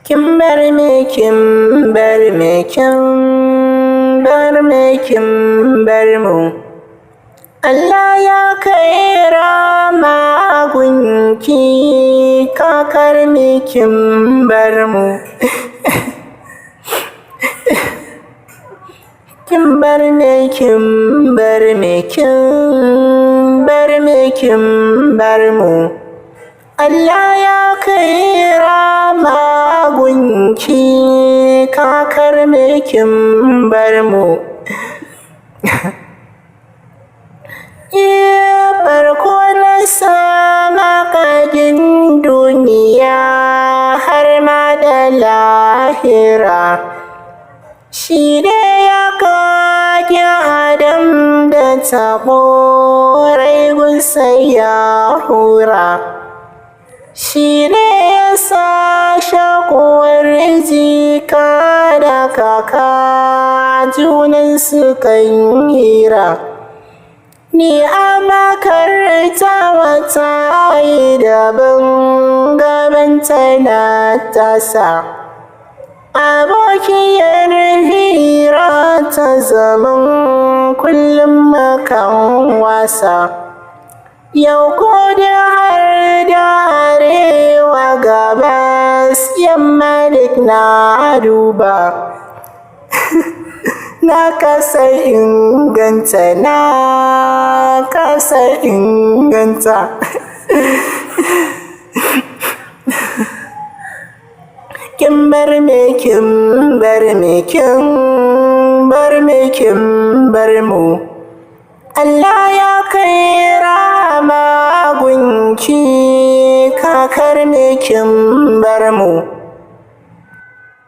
Kin bar me, kin bar me, kin bar me, kin bar mu. Allah ya kai rama gunki, kakar me kin bar mu. Kin bar me, kin bar me, kin bar me, kin bar mu. Allah ya kai rama gunki, kakar me kin bar mu. Farko na sama kagin duniya har ma da lahira, shi ne ya kage Adam da taɓo rai gunsa ya hura. Shi ne ya sa shakuwar jika da kaka junansu kan hira. Ni a makarta wata yi daban gabanta na tasa, abokiyar hira ta zaman kullum makan wasa. Yau ko da har da arewa gabas yamma duk na duba. Na kasa inganta, na kasa inganta. Kin bar me, kin bar me, kin bar me, kin bar mu. Allah ya kai rama gunki, kakar me kin bar mu.